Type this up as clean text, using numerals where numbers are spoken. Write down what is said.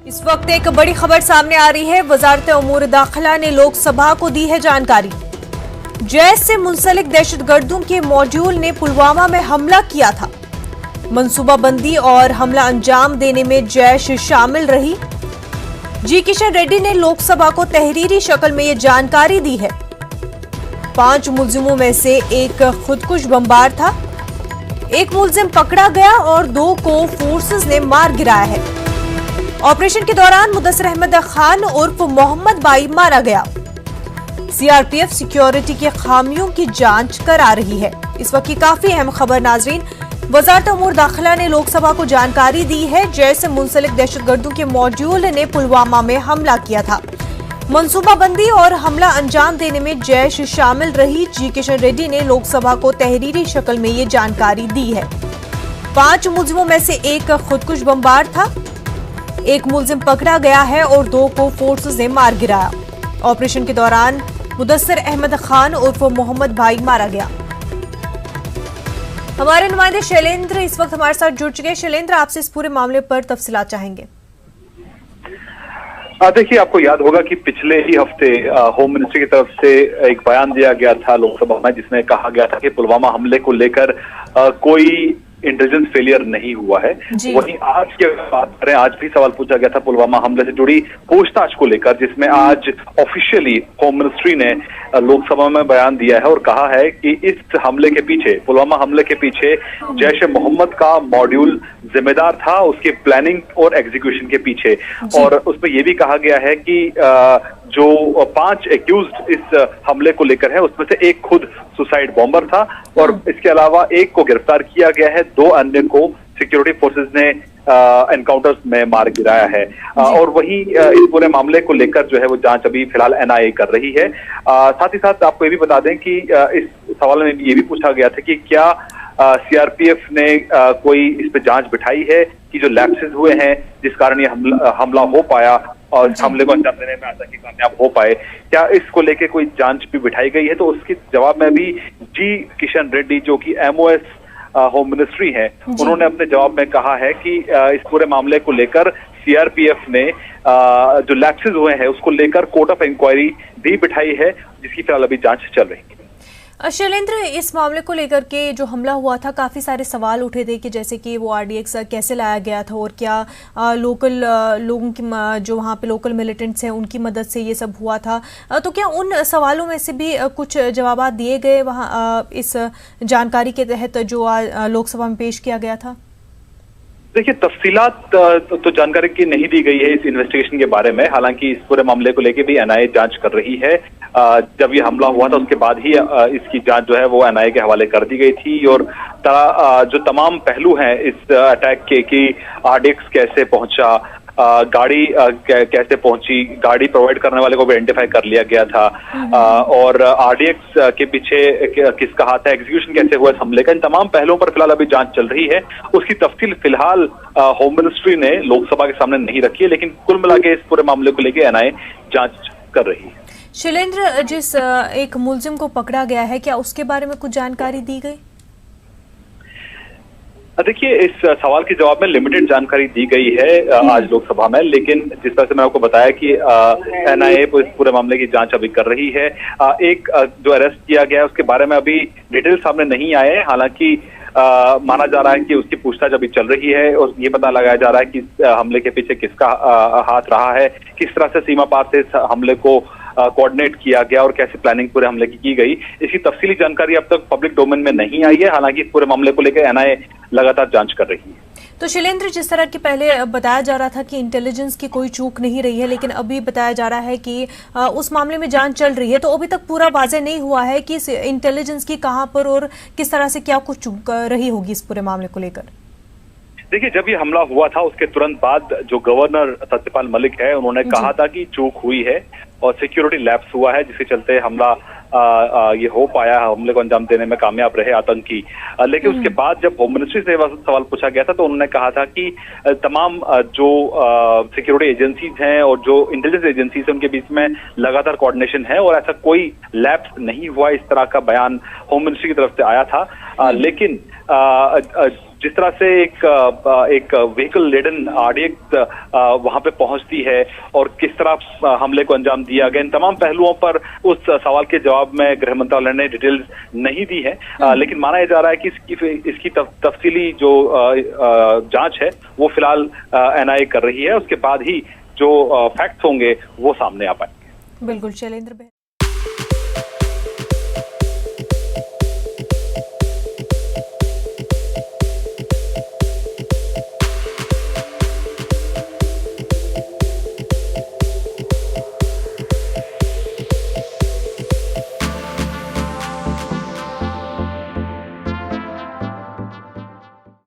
इस वक्त एक बड़ी खबर सामने आ रही है। वजारत उमूर दाखिला ने लोकसभा को दी है जानकारी। जैश से मुंसलिक दहशतगर्दों के मॉड्यूल ने पुलवामा में हमला किया था। मंसूबाबंदी और हमला अंजाम देने में जैश शामिल रही। जी किशन रेड्डी ने लोकसभा को तहरीरी शक्ल में ये जानकारी दी है। 5 मुलजिमों में से एक खुदकुश बमबार था। एक मुलजिम पकड़ा गया और 2 को फोर्सेस ने मार गिराया है। ऑपरेशन के दौरान मुदस्सिर अहमद खान उर्फ मोहम्मद बाई मारा गया। सीआरपीएफ सिक्योरिटी की खामियों की जांच करा रही है। इस वक्त की काफी अहम खबर नाजरीन, वजारत उमूर दाखिला ने लोकसभा को जानकारी दी है। जैश से मुंसलिक दहशतगर्दों के मॉड्यूल ने पुलवामा में हमला किया था। मंसूबाबंदी और हमला अंजाम देने में जैश शामिल रही। जी किशन रेड्डी ने लोकसभा को तहरीरी शक्ल में ये जानकारी दी है। 5 मुलजिमों में से एक खुदकुश बमबार था। एक मुलजिम पकड़ा गया है और 2 को फोर्सेस ने मार गिराया। ऑपरेशन के दौरान मुदस्सिर अहमद खान उर्फ मोहम्मद भाई मारा गया। हमारे नुमाइंदे शैलेंद्र इस वक्त हमारे साथ जुड़ चुके हैं। शैलेंद्र, आपसे इस पूरे मामले पर तफसीलात चाहेंगे। देखिए, आपको याद होगा कि पिछले ही हफ्ते होम मिनिस्ट्री की तरफ से एक बयान दिया गया था लोकसभा में, जिसमें कहा गया था कि पुलवामा हमले को लेकर कोई इंटेलिजेंस फेलियर नहीं हुआ है। वहीं आज की बात करें, आज भी सवाल पूछा गया था पुलवामा हमले से जुड़ी पूछताछ को लेकर, जिसमें आज ऑफिशियली होम मिनिस्ट्री ने लोकसभा में बयान दिया है और कहा है कि इस हमले के पीछे, पुलवामा हमले के पीछे जैश ए मोहम्मद का मॉड्यूल जिम्मेदार था, उसके प्लानिंग और एग्जीक्यूशन के पीछे। और उसमें यह भी कहा गया है कि जो 5 एक्यूज्ड इस हमले को लेकर है, उसमें से एक खुद सुसाइड बॉम्बर था और इसके अलावा एक को गिरफ्तार किया गया है। 2 अन्य को सिक्योरिटी फोर्सेस ने एनकाउंटर्स में मार गिराया है। और वहीं इस पूरे मामले को लेकर जो है वो जांच अभी फिलहाल एनआईए कर रही है। साथ ही साथ आपको ये भी बता दें कि इस सवाल में ये भी पूछा गया था कि क्या सीआरपीएफ ने कोई इस पे जांच बिठाई है कि जो लैप्सेस हुए हैं जिस कारण ये हमला हो पाया और इस हमले को अंजाम देने में आतंकी कामयाब हो पाए, क्या इसको लेके कोई जांच भी बिठाई गई है? तो उसके जवाब में भी जी किशन रेड्डी, जो कि एमओएस होम मिनिस्ट्री है, उन्होंने अपने जवाब में कहा है कि इस पूरे मामले को लेकर सीआरपीएफ ने जो लैप्सेस हुए हैं उसको लेकर कोर्ट ऑफ इंक्वायरी भी बिठाई है, जिसकी फिलहाल अभी जांच चल रही है। शैलेंद्र, इस मामले को लेकर के जो हमला हुआ था, काफ़ी सारे सवाल उठे थे कि जैसे कि वो आरडीएक्स कैसे लाया गया था और क्या लोकल लोगों की, जो वहाँ पे लोकल मिलिटेंट्स हैं, उनकी मदद से ये सब हुआ था। तो क्या उन सवालों में से भी कुछ जवाब दिए गए वहाँ इस जानकारी के तहत जो लोकसभा में पेश किया गया था? देखिए, तफसीलात तो जानकारी की नहीं दी गई है इस इन्वेस्टिगेशन के बारे में। हालांकि इस पूरे मामले को लेकर भी एनआईए जांच कर रही है। जब ये हमला हुआ था उसके बाद ही इसकी जांच जो है वो एनआईए के हवाले कर दी गई थी और जो तमाम पहलू हैं इस अटैक के, कि आरडीएक्स कैसे पहुंचा, गाड़ी कैसे पहुंची, गाड़ी प्रोवाइड करने वाले को भी आइडेंटिफाई कर लिया गया था, और आरडीएक्स के पीछे किसका हाथ है, एग्जीक्यूशन कैसे हुआ इस हमले का, इन तमाम पहलुओं पर फिलहाल अभी जांच चल रही है। उसकी तफसील फिलहाल होम मिनिस्ट्री ने लोकसभा के सामने नहीं रखी है, लेकिन कुल मिला के इस पूरे मामले को लेकर एनआईए जांच कर रही है। शैलेंद्र, जिस एक मुलजिम को पकड़ा गया है, क्या उसके बारे में कुछ जानकारी दी गई? देखिए, इस सवाल के जवाब में लिमिटेड जानकारी दी गई है आज लोकसभा में, लेकिन जिस तरह से मैंने आपको बताया कि एनआईए इस पूरे मामले की जांच अभी कर रही है। एक जो अरेस्ट किया गया है उसके बारे में अभी डिटेल सामने नहीं आए हैं। हालांकि माना जा रहा है कि उसकी पूछताछ अभी चल रही है और ये पता लगाया जा रहा है कि हमले के पीछे किसका हाथ रहा है, किस तरह से सीमा पार से इस हमले को कोऑर्डिनेट किया गया और कैसे प्लानिंग पूरे हमले की गई। इसकी तफसीली जानकारी अब तक पब्लिक डोमेन में नहीं आई है। हालांकि इस पूरे मामले को लेकर एनआईए लगातार जांच कर रही है। तो शैलेंद्र, जिस तरह की पहले बताया जा रहा था कि इंटेलिजेंस की कोई चूक नहीं रही है, लेकिन अभी बताया जा रहा है कि उस मामले में जांच चल रही है, तो अभी तक पूरा वाज़ेह नहीं हुआ है कि इंटेलिजेंस की कहां पर और किस तरह से क्या कुछ चूक रही होगी इस पूरे मामले को लेकर। देखिए, जब ये हमला हुआ था उसके तुरंत बाद जो गवर्नर सत्यपाल मलिक है, उन्होंने कहा था कि चूक हुई है और सिक्योरिटी लैप्स हुआ है, जिसके चलते हमला ये हो पाया, हमले को अंजाम देने में कामयाब रहे आतंकी। लेकिन उसके बाद जब होम मिनिस्ट्री से सवाल पूछा गया था तो उन्होंने कहा था कि तमाम जो सिक्योरिटी एजेंसीज हैं और जो इंटेलिजेंस एजेंसीज हैं उनके बीच में लगातार कोऑर्डिनेशन है और ऐसा कोई लैप्स नहीं हुआ, इस तरह का बयान होम मिनिस्ट्री की तरफ से आया था। लेकिन जिस तरह से एक व्हीकल लेडन आरडीएक्स वहां पे पहुंचती है और किस तरह हमले को अंजाम दिया गया, इन तमाम पहलुओं पर उस सवाल के जवाब में गृह मंत्रालय ने डिटेल्स नहीं दी है। लेकिन माना जा रहा है कि इसकी तफसीली जो जांच है वो फिलहाल एनआईए कर रही है। उसके बाद ही जो फैक्ट्स होंगे वो सामने आ पाएंगे। बिल्कुल शैलेंद्र।